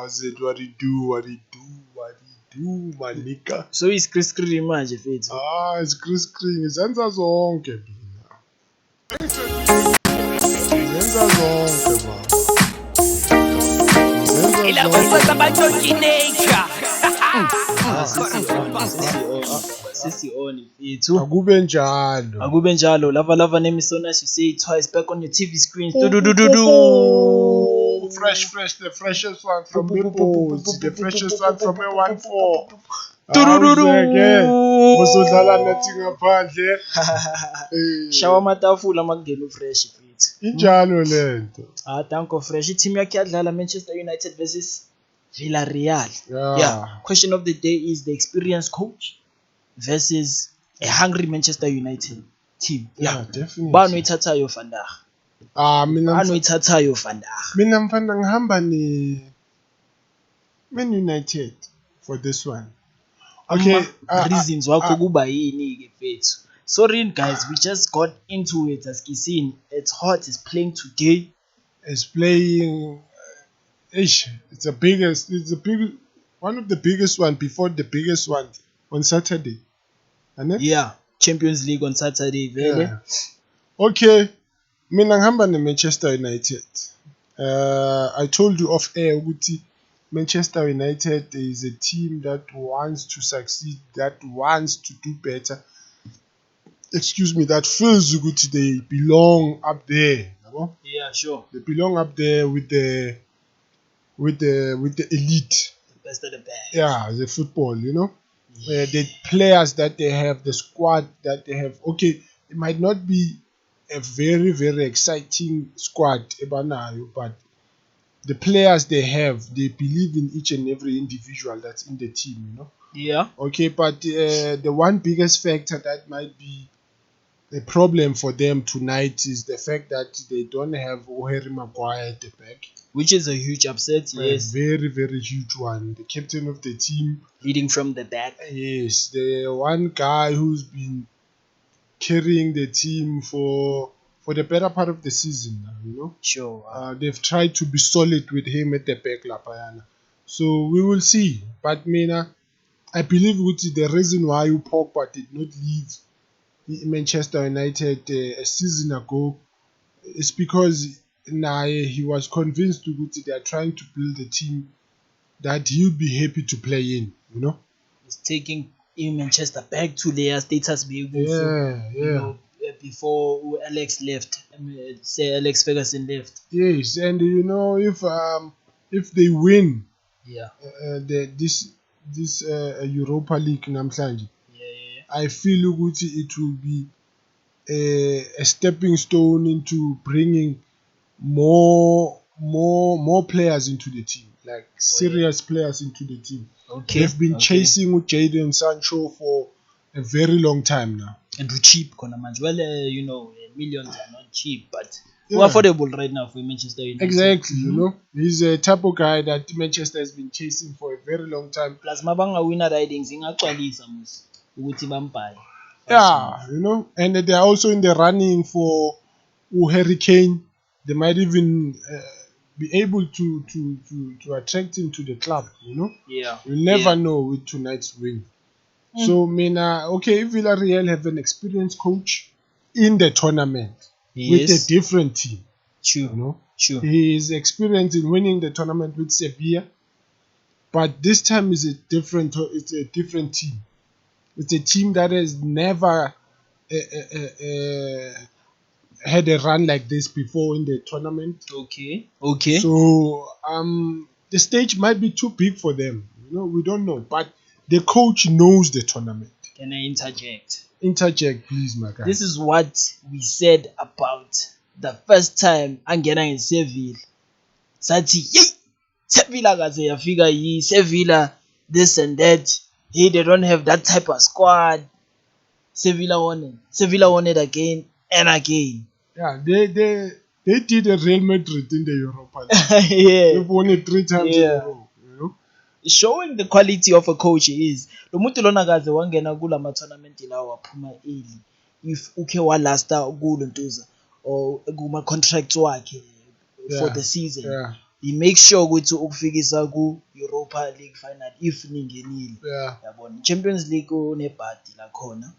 how's it? What he do, my nigga. So it's Chris manje mfethu. It's Chris izenza zonke mina. Izenza zonke ba. Sisi on mfethu. Akube njalo. Lava name is so nice you say it twice back on your TV screen. Fresh, the freshest one from Maples, the freshest one from A14. Uzodlala nathi ngaphandle. Shawa matafula makungena fresh mfethu. Injalo lento. Danko fresh. Team yakhe yadlala Manchester United versus Villarreal. Yeah. Question of the day is the experienced coach versus a hungry Manchester United team. Yeah, definitely. Bani uyithathayo vandag? Mina mfana ngihamba ni Man United for this one. Okay, reasons wakho kuba yini ke mfethu? Sorry guys, we just got into it as Kisini. It's hot, it's playing today. It's playing it's one of the biggest one before the biggest one on Saturday. Yeah, Champions League on Saturday, really. Yeah. Okay. Mina ngihamba Manchester United. I told you off air ukuthi Manchester United is a team that wants to succeed, that wants to do better. That feels ukuthi they belong up there. Yeah, sure. They belong up there with the elite. The best of the best. Yeah, the football, the players that they have, the squad that they have. Okay, it might not be a very, very exciting squad, but the players they have, they believe in each and every individual that's in the team, Yeah. Okay, but the one biggest factor that might be a problem for them tonight is the fact that they don't have Harry Maguire at the back. Which is a huge upset, yes. A very, very huge one. The captain of the team. Leading from the back. Yes, the one guy who's been carrying the team for the better part of the season now, Sure. They've tried to be solid with him at the back, Lapayana. So we will see. But Mina, I believe the reason why Pogba did not leave Manchester United a season ago is because he was convinced that they are trying to build a team that he'll be happy to play in, He's taking Manchester back to their status before Alex left. Say Alex Ferguson left. Yes, and if they win, this Europa League namhlanje, I feel it will be a stepping stone into bringing more players into the team, like serious players into the team. Okay. They've been chasing with Jadon Sancho for a very long time now. And we're cheap, well, millions are not cheap, but we're affordable right now for Manchester United. Exactly, he's a type of guy that Manchester has been chasing for a very long time. Plus, mabanga winner ridings ingaqalisa musi ukuthi bambuy. Yeah, and they are also in the running for Harry Kane. They might even be able to attract him to the club, Yeah. You never know with tonight's win. So, if Villarreal have an experienced coach in the tournament with a different team. Sure. He is experienced in winning the tournament with Sevilla, but this time it's a different team. It's a team that has never had a run like this before in the tournament. Okay. So the stage might be too big for them. We don't know. But the coach knows the tournament. Can I interject? Interject, please, my guy. This is what we said about the first time angena in Sevilla. Sathi, Sevilla kaze yafika Sevilla this and that. Hey, they don't have that type of squad. Sevilla won it again and again. Yeah, they did a Real Madrid in the Europa League. They've won it 3 times in a row. Showing the quality of a coach is lo muntu lona kaze wangena kula ma tournament lawo waphuma early if uke walasta kulo ntuza or kuma contracts wakhe for the season. make sure ukuthi ukufikisa ku Europa League final if ningenile. Yeah. Yabona Champions League unebhadi la khona.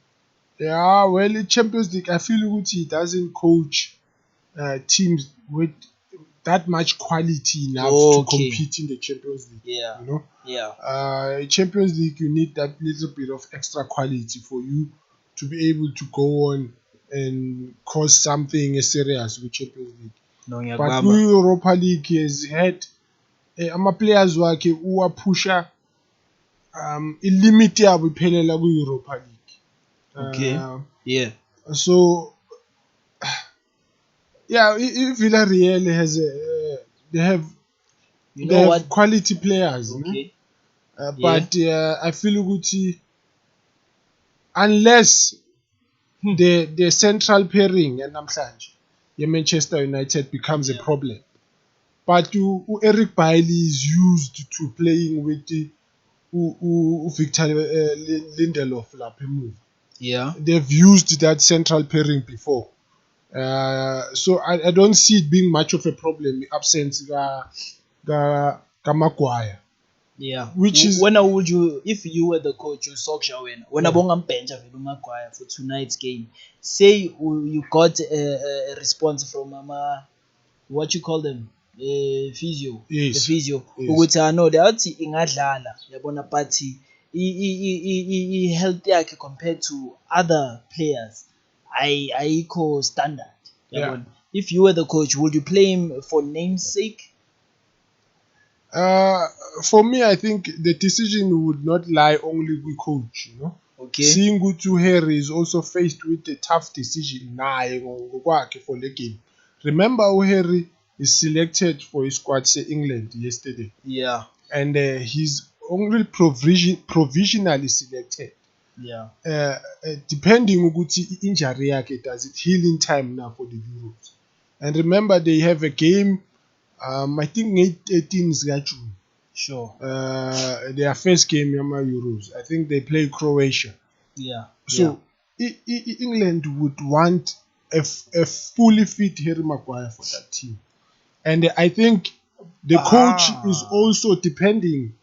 Yeah, well, in Champions League, I feel he doesn't coach teams with that much quality enough to compete in the Champions League. Yeah. You know. Yeah. Champions League, you need that little bit of extra quality for you to be able to go on and cause something serious with Champions League. No, But with Europa League, he has had ama-players wakhe uwapusha ilimit yabo iphelela ku-Europa League. Yeah. So yeah, Villarreal has they have quality players. Okay. But I feel ukuthi unless the central pairing yanamhlanje Manchester United becomes a problem. But Eric Bailly is used to playing with Victor Lindelof lapha emuva. Yeah. They've used that central pairing before. So I don't see it being much of a problem, the absence ka Maguire. Yeah. Which is when would you, if you were the coach, you Solskjaer when bench Maguire for tonight's game, say you got a response from what you call them, physio, the physio, ukuthi no they athi ingadlala yabona but I health yakhe compared to other players ayikho standard yabona. If you were the coach, would you play him for namesake? For me, I think the decision would not lie only with coach, you know. Okay. Seeing Gutu Harry is also faced with a tough decision for the game. Remember, Harry is selected for his squad say England yesterday. Yeah. And he's only provisionally selected. Yeah. Depending on injury yake, does it heal in time now for the Euros? And remember, they have a game. I think 18 June. Sure. Their first game in Euros. I think they play Croatia. Yeah. So England would want a fully fit Harry Maguire for that team, and I think the coach is also depending.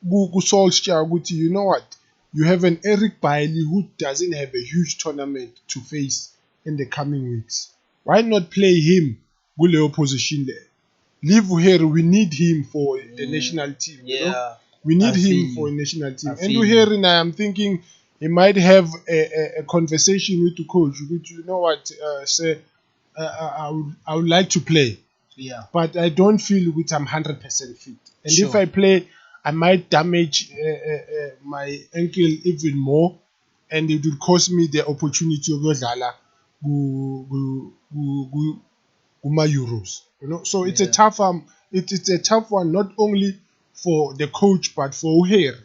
Solskjaer, you know what? You have an Eric Bailly who doesn't have a huge tournament to face in the coming weeks. Why not play him with the opposition there? Leave here. We need him for the national team. Yeah. You know? We need him for a national team. And here now, I'm thinking he might have a conversation with the coach. Which, you know what, say, I would like to play. Yeah. But I don't feel which I'm 100% fit. And if I play, I might damage my ankle even more, and it would cost me the opportunity of Yodlala my Euros. You know, so it's a tough it's a tough one not only for the coach but for here.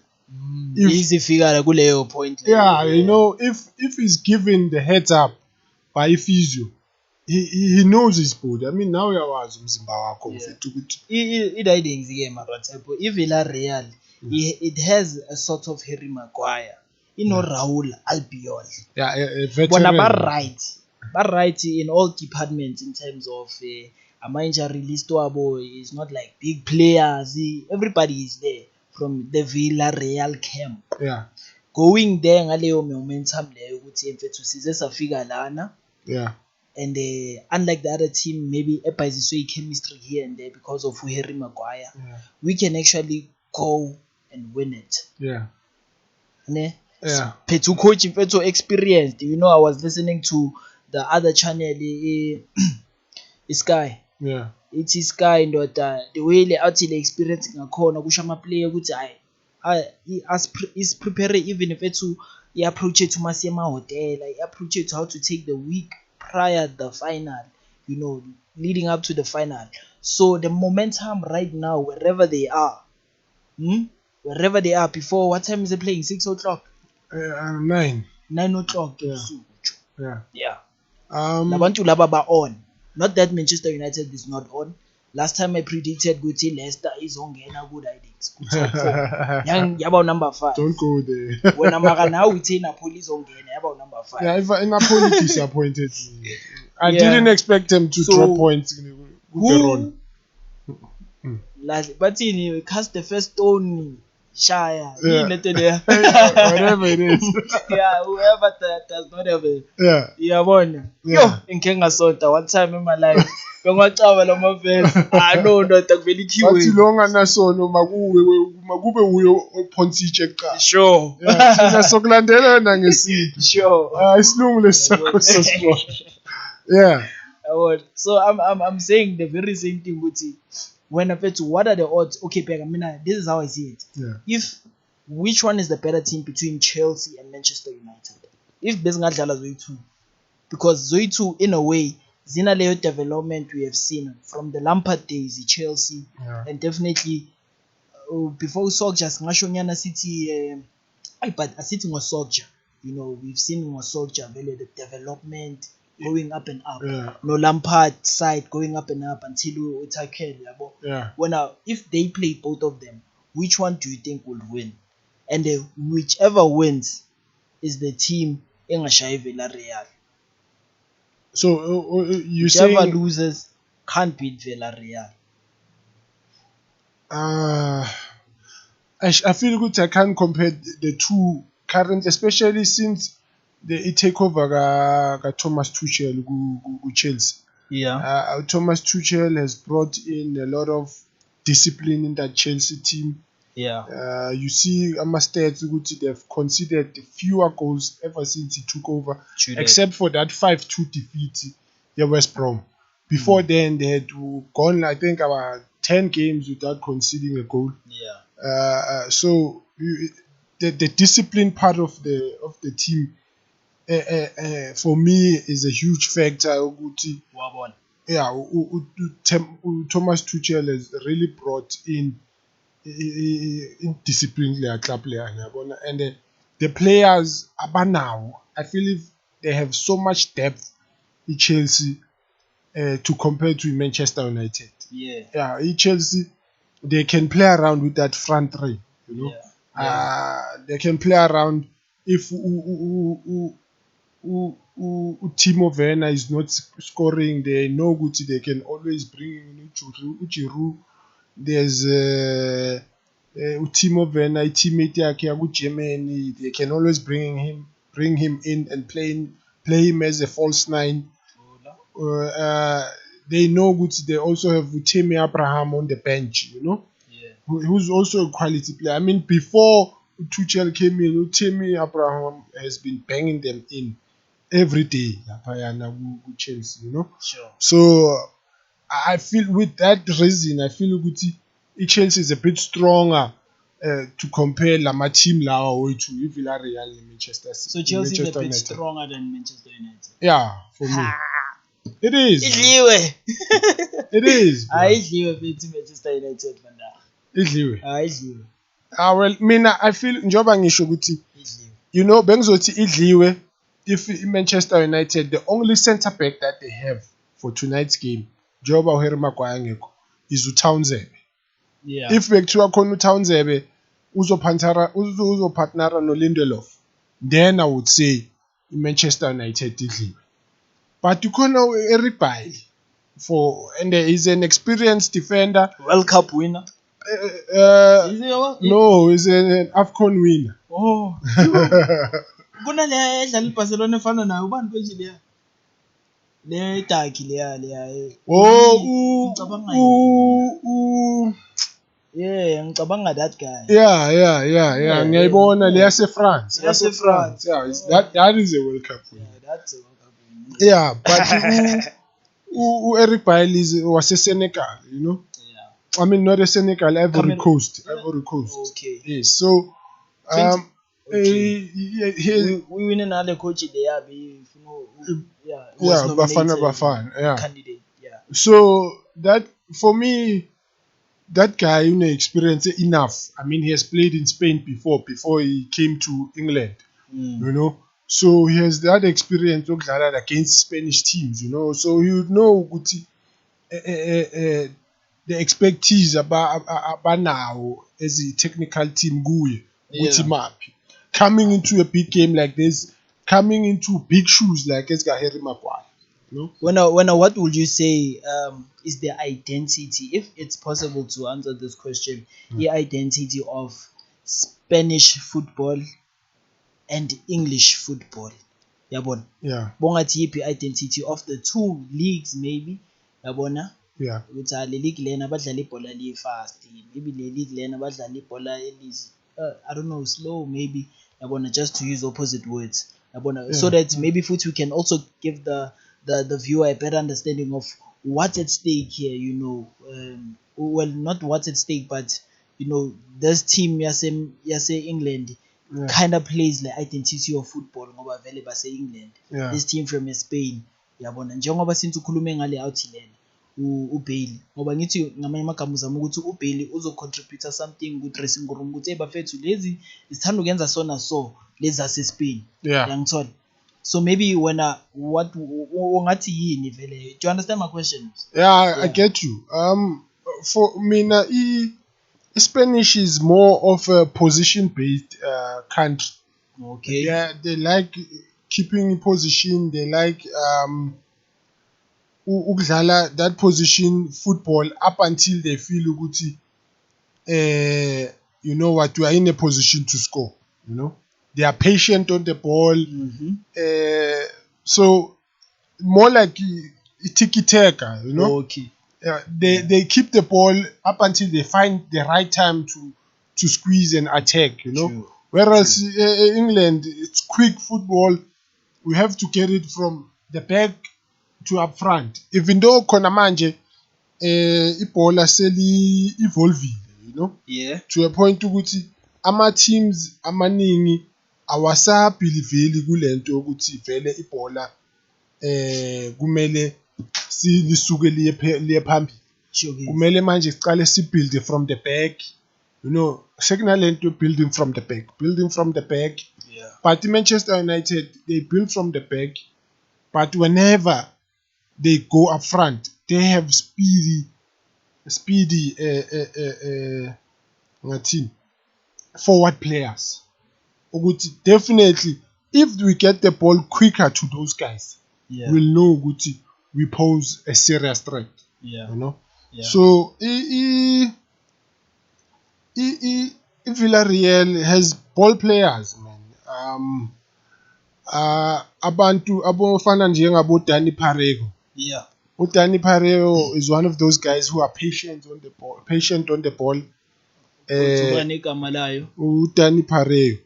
Easy figure kuleyo point. Yeah, you know, if he's given the heads up by physio, he knows his body. I mean, now uyawazi umzimba wakho mfethu ukuthi i-tidings ke Maratepo, i-Villarreal it has a sort of Harry Maguire, Raul Albiol. Yeah, a veteran. But right in all departments in terms of ama-injury list wabo is not like big players. Everybody is there from the Villarreal camp. Yeah. Going there ngaleyo momentum leyo ukuthi mfethu size safika lana. Yeah. And unlike the other team, maybe ebhayiziswe chemistry here and there because of Harry Maguire, we can actually go and win it. Yeah. Ne? Yeah. Pethu coach mfethu experienced. You know, I was listening to the other channel, Sky. Yeah. It's Sky ndoda the way le athi le experience ngakhona kusho ama player ukuthi is prepare even if ethu approach it to masema hotel, approach it how to take the week prior the final, you know, leading up to the final. So the momentum right now wherever they are before, what time is they playing? 6 o'clock? 9 o'clock. Yeah. Labantu laba ba on. Not that Manchester United is not on. Last time I predicted Guti Leicester is ongena good ideas. Top 4. Yaba number 5. Don't go there. When I'm now we say Napoli is ongena yaba number 5. Yeah, if Napoli disappointed me. I didn't expect them to drop points. Who bathini cast the first stone shaya Yeah. yeah. Whatever it is. Yeah, whoever does not have a Yeah. iyabona Yeah. yo inke ngasonta one time in my life bengwacaba lama verse no ndoda kuvela Bathi ikhiwe lo nganasono makube uyo ophonsitshe eqala. sure Yeah, thina sokulandela yona ngesintu. sure Isilungu lesakho sasibona. Yeah. So I'm saying the very same thing ukuthi when affects what are the odds okay Pega mina this is how I see it Yeah. if which one is the better team between Chelsea and Manchester United if bezingadlala zoyi-2 because zoyi-2 in a way zina leyo development we have seen from the Lampard days Chelsea and definitely before Solskjaer singasho nyana sithi but asithi ngoSolskjaer you know we've seen ngoSolskjaer vele the development going up and up no Lampard side going up and up until uTakhel yabo when if they play both of them which one do you think will win and whichever wins is the team engashayi Villarreal So you whichever saying loses can't beat Villarreal I feel good I can't compare the two current especially since the takeover ka Thomas Tuchel ku Chelsea. Thomas Tuchel has brought in a lot of discipline in that Chelsea team. You see stats ukuthi they've conceded fewer goals ever since he took over except for that 5-2 defeat at West Brom. Before then they had gone I think about 10 games without conceding a goal. So the discipline part of the team for me is a huge factor ukuthi Thomas Tuchel has really brought in discipline their club and the players abanawo I feel if they have so much depth in Chelsea to compare to Manchester United. In Chelsea they can play around with that front three, you know. They can play around if Timo Werner is not scoring. They know good. They can always bring in Giroud. There's Timo Werner, teammate yakhe Germany. They can always bring him in and play him as a false nine. They know good. They also have Tammy Abraham on the bench, you know, who's also a quality player. I mean, before Tuchel came in, Tammy Abraham has been banging them in every day. Chelsea, you know. So I feel with that reason, I feel good. Chelsea is a bit stronger to compare my team to Villarreal and Manchester City. So Chelsea is a bit stronger than Manchester United. Yeah, for me. It is. It is. Idliwe Manchester United banda. Idliwe. Well, mina I feel njoba ngisho ukuthi you know bengizothi idliwe if Manchester United the only centre back that they have for tonight's game njoba uHarry Maguire ngekho is uTownsend. If bekuthiwa khona uTownsend uzopartnera noLindelof then I would say Manchester United idliwe. But you know Eric Bailly and he's an experienced defender. World Cup winner. No, he's an AFCON winner. Oh. Kuna le edlala iBarcelona efana nayo ubani kwenje leya? Le dark leya. Yeah, ngicabanga that guy. Yeah. Ngiyayibona le yase-France. Yeah, that is a World Cup winner. Yeah, that's a World Cup winner. Yeah, but Eric Bailly was a Senegal, you know. I mean, not a Senegal, Ivory Coast. Okay. Yes. So, we winning all the coach there. Bafana. Candidate. Yeah. So that for me, that guy, you know, experienced enough. I mean, he has played in Spain before he came to England. You know, so he has that experience against Spanish teams. You know, so he would know the expertise about now as a technical team coming into a big game like this, coming into big shoes like Harry Maguire. No. What would you say is the identity, if it's possible to answer this question, the identity of Spanish football and English football? Yabona. Yeah. Bongathi yiphi identity of the two leagues maybe? Yabona? Yeah. Ukuthi le league lena badlala ibhola li fast, maybe le league lena badlala ibhola I don't know, slow maybe. Yabona, just to use opposite words. Yabona, so that maybe we can also give the viewer a better understanding of what's at stake here, well, not what's at stake, but this team yase England kind of plays the identity of football ngoba vele base England. Yeah. This team from Spain, yabona, njengoba since ukhulume ngale outing lena uBailey, ngoba ngithi ngamanye amagama uzama ukuthi uBailey uzocontribute something ku dressing room ukuthi bafethu lezi isithanda ukwenza sona so lezi ase Spain. Yeah. Yangithola. So maybe what ungathi yini vele, do you understand my question? Yeah, I get you. For me, Spanish is more of a position-based country. Okay. Yeah, they like keeping position. They like ukudlala that position football up until they feel ukuthi you know what, we are in a position to score. They are patient on the ball. So more like tiki-taka, Okay. They keep the ball up until they find the right time to squeeze and attack, True. Whereas England, it's quick football. We have to get it from the back to up front. Even though khona manje ibhola seli evolvile, Yeah. to a point ukuthi ama teams amaningi awasabhiliveli kulento ukuthi vele ibhola kumele lisuke liye phambili. Kumele manje sicale sibuild from the back, sekunalento building from the back. Yeah. But Manchester United, they build from the back, but whenever they go up front, they have speedy forward players. Definitely, if we get the ball quicker to those guys, we'll know we pose a serious threat. Yeah. Yeah. So Villarreal has ball players, man. Abantu abofana njengabo Dani Parejo. Yeah. Dani Parejo is one of those guys who are patient on the ball. Dani Parejo.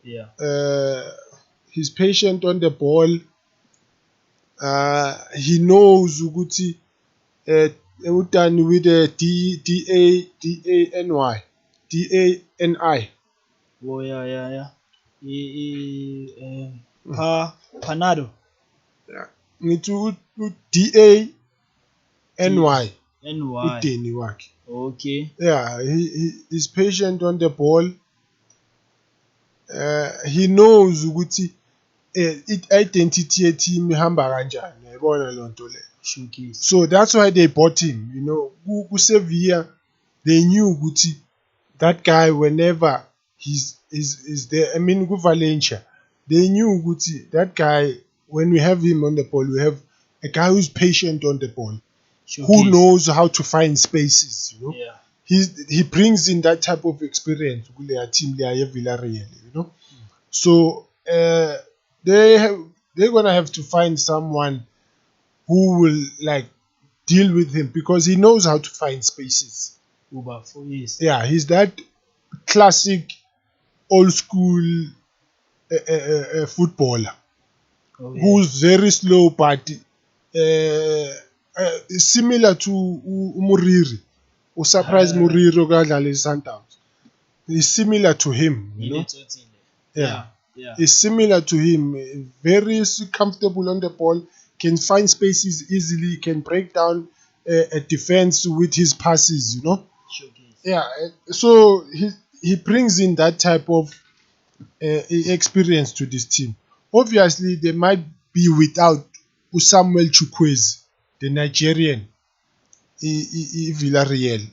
Yeah. He's patient on the ball. He knows ukuthi udani with the DANI. Oh yeah. Panado. Ngithi DANY NY. udeni wakhe. Okay. Yeah, he is patient on the ball. He knows ukuthi identity ye-team ihamba kanjani, yayibona lo nto le. So that's why they bought him. Ku-Sevilla, they knew ukuthi that guy, whenever he's there, I mean ku-Valencia, they knew ukuthi that guy, when we have him on the ball, we have a guy who's patient on the ball, who knows how to find spaces. Yeah. He brings in that type of experience kuleya team leya Villarreal. So they're gonna have to find someone who will like deal with him because he knows how to find spaces. Yeah, he's that classic old school footballer who's very slow but similar to Muriri. Surprise Muriri okadlala Sundowns. He's similar to him, Yeah. Is similar to him. Very comfortable on the ball, can find spaces easily, can break down a defense with his passes, Yeah. So he brings in that type of experience to this team. Obviously, they might be without Samuel Chukwueze, the Nigerian, Villarreal,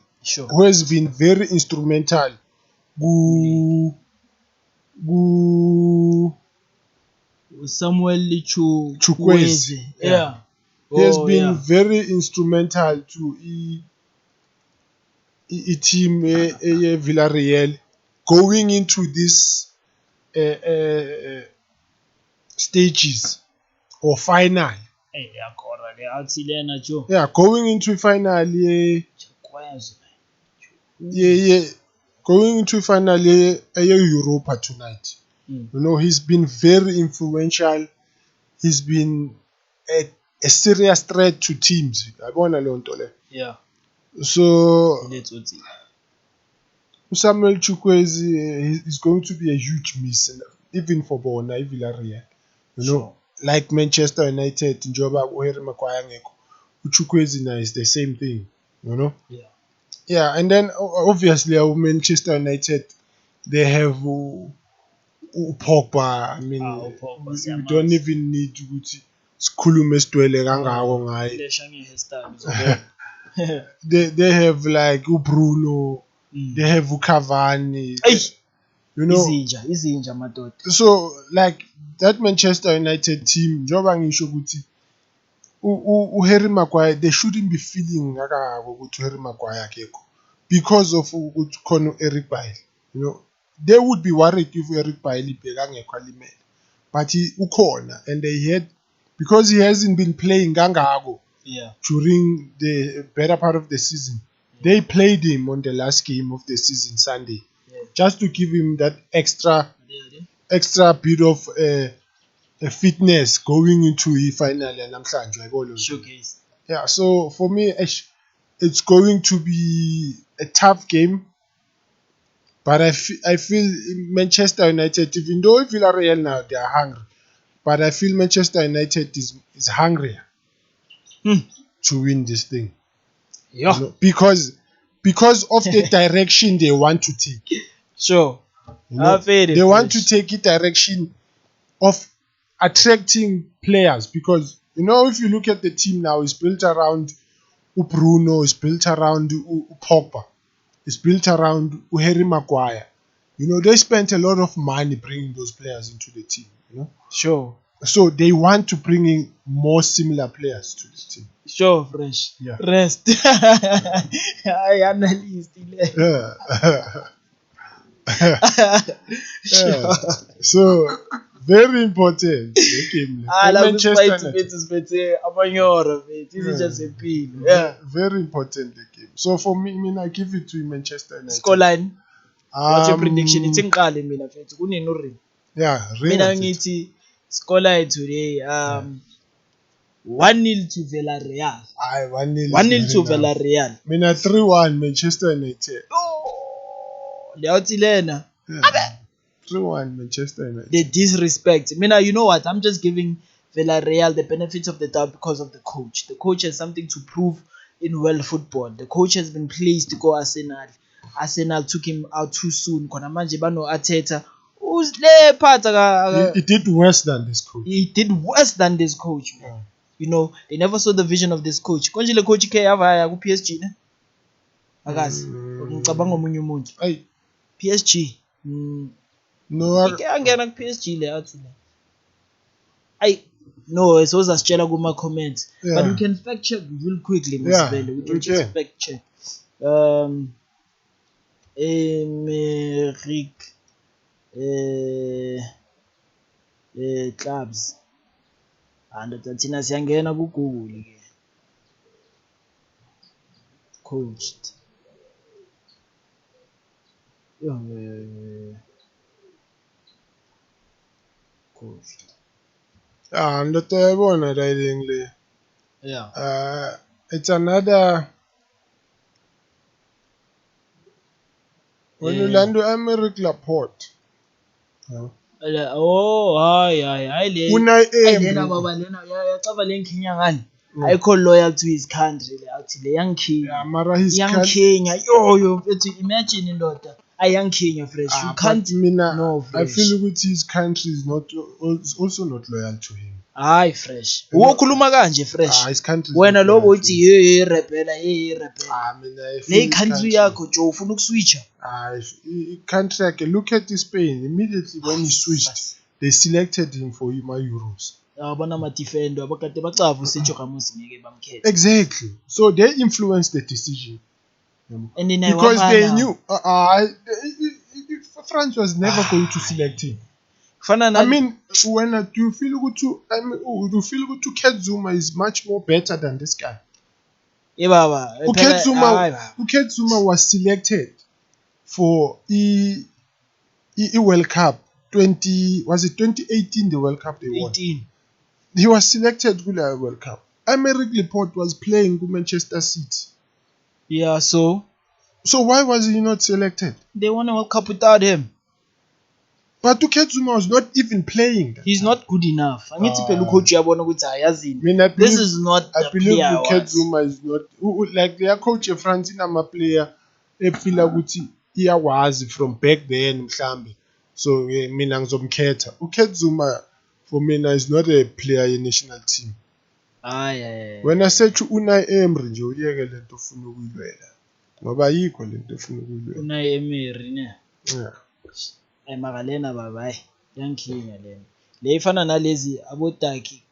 who has been very instrumental. Samuel Chukwueze. Yeah. He has Oh, been yeah. very instrumental to team Villarreal going into this stages or final. Hey, yakhona le athi lena Joe. Yeah, going into final Chakwazi. going into final Europa tonight. Mm. You know, he's been very influential. He's been a serious threat to teams. Yabona leyo nto le. Yeah. So Let's see. Samuel Chukwueze is going to be a huge miss, even for bona Villarreal. You know, Sure. like Manchester United, njoba uHarry Maguire ngekho, uChukwueze na is the same thing. You know. Yeah. Yeah, and then obviously Manchester United, they have Pogba. I mean, uPogba we siyamazi. don't even need ukuthi sikhulume sidwele kangako ngaye. Lesha ngehairstyle uzobona. They have like Bruno, Mm. they have Cavani. Hey, You know, izinja madoda. so like that Manchester United team, njoba ngisho ukuthi uHarry Maguire, they shouldn't be feeling kangako ukuthi uHarry Maguire akekho because of ukuthi khona uEric Bailly. You know, they would be worried if uEric Bailly bekangekho alimele, but he ukhona, and they had, because he hasn't been playing kangako during the better part of the season. They played him on the last game of the season Sunday, just to give him that extra bit of fitness going into the final namhlanje. Showcase. Yeah, so for me, it's going to be a tough game, but I feel Manchester United, even though Villarreal now they are hungry, but I feel Manchester United is hungrier to win this thing. Yeah. You know, because of the direction they want to take. Sure. You know, they want to take a direction of attracting players, because you know, if you look at the team now, it's built around Bruno, it's built around Pogba, it's built around Harry Maguire. You know, they spent a lot of money bringing those players into the team. You know, Sure. so they want to bring in more similar players to the team. Sure, fresh. Yeah. Rest. I analyzed it. Yeah. So very important the game. Manchester United amanyora mfethu izinja zempilo. Yeah. Very important the game. So for me, I give it to Manchester United. Scoreline. What's your prediction? Ithi ngiqale mina mfethu kunini uring. Yeah, ring. Mina ngithi scoreline today 1-0 to Villarreal. Aye, 1-0. 1-0 to Villarreal. Mina 3-1 Manchester United. Oh, leyathi lena. 3-1 Manchester United. The disrespect. Mina, you know what? I'm just giving Villarreal the benefits of the doubt because of the coach. The coach has something to prove in world football. The coach has been pleased to go Arsenal. Arsenal took him out too soon. Kona manje bano Arteta. He did worse than this coach. He did worse than this coach, man. Yeah. You know, they never saw the vision of this coach. Konje le coach ke yavaya ku PSG ne? Akazi. Ngicabanga omunye umuntu. Ay, PSG. no. Angena ku PSG le athi le. Ay, no, it was asitshela kuma comments. Yeah. But we can fact check real quickly, Yeah, Msibele. We can we just can. fact check. Aymeric clubs. And thina siyangena ku Google ke. Coached. Coached. Not yabona writing le. Yeah. It's another when you land Aymeric Laporte. Oh, hayi le. Unai Lena Emery. baba lena yacaba le nkhinya ngani? Ayikho loyal to his country le athi le yangikhenya. Yeah, mara his Yangikhenya. Yo, imagine indoda. Ayangikhenya fresh. You can't no, fresh. I feel like his country is also not loyal to him. Hayi fresh. Ukhuluma kanje fresh. His country. Wena lobo uthi hey rebella. Mina I feel Le country yakho Joe ufuna ukuswitcha. Country yakhe, look at Spain. Immediately when he switched, they selected him for my Euros. yabona ama-defender abakade bacava uSergio Ramos ngeke bamkhethe. Exactly. So they influenced the decision. And then Because they knew France was never going to select him. kufana I mean, when do you feel good to? I mean, do you feel good to Ket Zuma is much more better than this guy. baba Ket Zuma was selected for the World Cup 2018 the World Cup they won. 18. He was selected for the World Cup. Aymeric Laporte was playing for Manchester City. Yeah, so why was he not selected? They won a World Cup without him. But Ket Zuma was not even playing. He's not good enough. This is not I the believe player Ket Zuma is not like their coach France in a player efila ukuthi iyawazi from back then mhlambe. So mina ngizomkhetha. Ket Zuma for mina is not a player in national team. When I say to Unai Emery nje uyeke lento ufuna ukuyilwela. Ngoba yikho lento ufuna ukuyilwela. Unai Emery ne. Yeah. Magalena baba yangikhina lena. Le ifana nalezi abodaki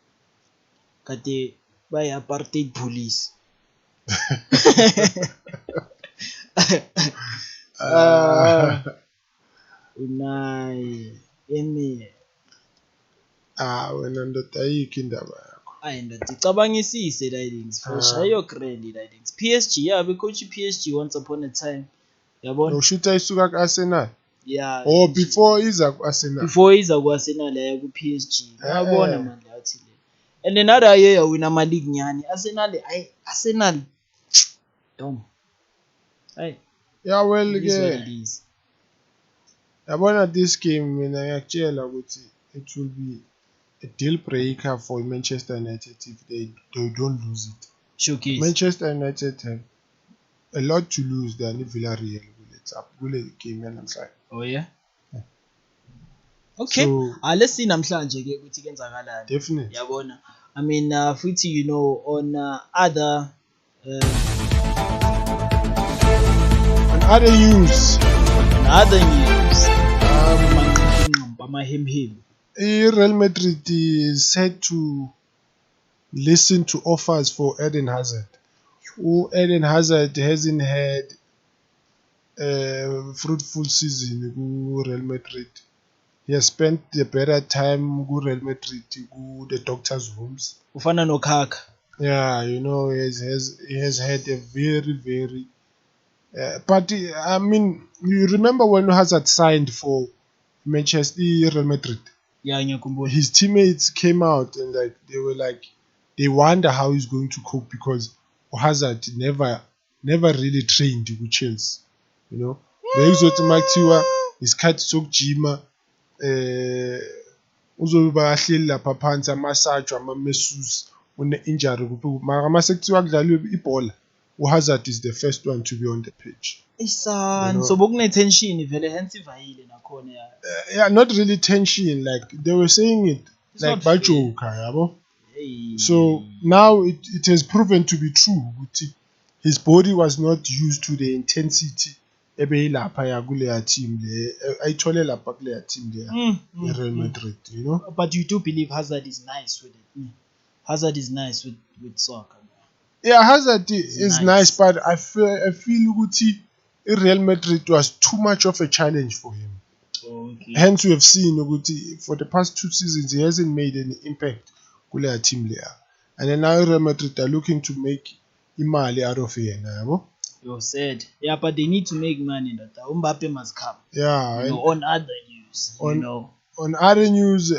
kade bayi apartheid police. Unai Emery. Wena ndoda ayikho indaba yakho. Ndoda icabangisise Lidings fresh ayo grand Lidings. PSG coach PSG once upon a time. Yabona? Ushutha isuka ku-Arsenal. Yeah. Before iza ku-Arsenal. Before iza ku-Arsenal aya ku-PSG. Ngiyabona manje athi le. And another year yawina ama-league nyani. Arsenal. Dom. Hey. Yeah, well ke. Yabona this game mina ngiyakutshela ukuthi it will be a deal breaker for Manchester United if they don't lose it. Showcase. Manchester United have a lot to lose than Villarreal kule game yanamhlanje. Oh yeah. Okay. So, let's see namhlanje ke ukuthi kenzakalani. Definitely. Yabona. I mean futhi on other news. Real Madrid is said to listen to offers for Eden Hazard. Eden Hazard hasn't had a fruitful season with Real Madrid. He has spent the better time with Real Madrid with the doctor's homes. Ufana no Kaka. Yeah, he has had a very but I mean, you remember when Hazard signed for Real Madrid? Yeah, his teammates came out and they wonder how he's going to cope because Hazard never really trained with Chelsea. Beyizothi makuthiwa isikhathi sokujima uzoba ahleli lapha phansi amasajwa ama-mesus une-injury kuphi mara mase kuthiwa kudlalwe ibhola Hazard is the first one to be on the pitch. So bokune-tension vele hence ivayile nakhona yeah, not really tension, like they were saying it it's like bajoka yabo. So now it has proven to be true ukuthi his body was not used to the intensity ebeyilapha ya kuleya team le ayithole lapha kuleya team le Real Madrid, But you do believe Hazard is nice with it. Hazard is nice with soccer. Yeah, Hazard is nice, but I feel ukuthi Real Madrid was too much of a challenge for him. Okay. Hence we have seen ukuthi for the past 2 seasons he hasn't made any impact kuleya team leya. And then now Real Madrid are looking to make imali out of yena, yabo. You said. Yeah, but they need to make money. That Mbappe must come. Yeah. On other news, On other news,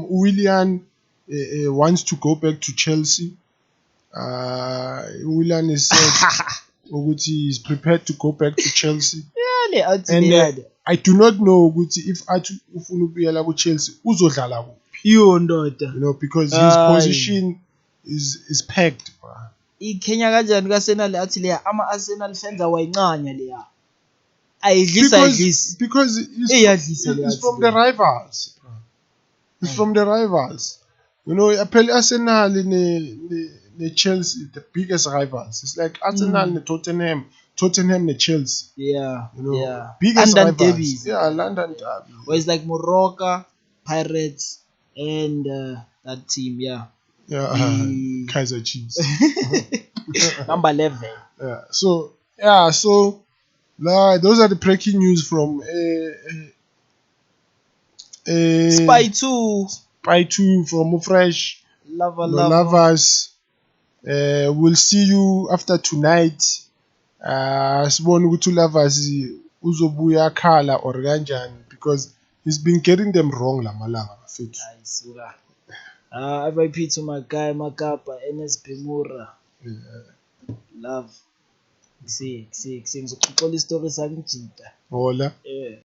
Willian wants to go back to Chelsea. Willian is said ukuthi he is prepared to go back to Chelsea. And I do not know ukuthi if athi ufuna ukubuyela ku Chelsea uzodlala kuphi. Because his position is packed. Ikenya kanjani kaArsenal athi leya ama-Arsenal fans awayincanya leya. Ayidlisa. Because it's from the rivals. It's from the rivals. Phela Arsenal ne Chelsea the biggest rivals. It's like Arsenal ne Tottenham ne Chelsea. Yeah. Biggest London rivals. derbies. Yeah, London derby. Where it's like Morocco, Pirates and that team, yeah. Kaiser Chiefs. Number 11. So those are the breaking news from Spy 2. Spy 2 from Fresh. Lava. No lovers. We'll see you after tonight. Sibone ukuthi ulovers uzobuya khala or kanjani because he's been getting them wrong lamalanga bafethu. Ayisuka. RIP to my guy Makapa NS Pemura. Love. Ngizokhuxola isitori sakujida. Hola. Yeah.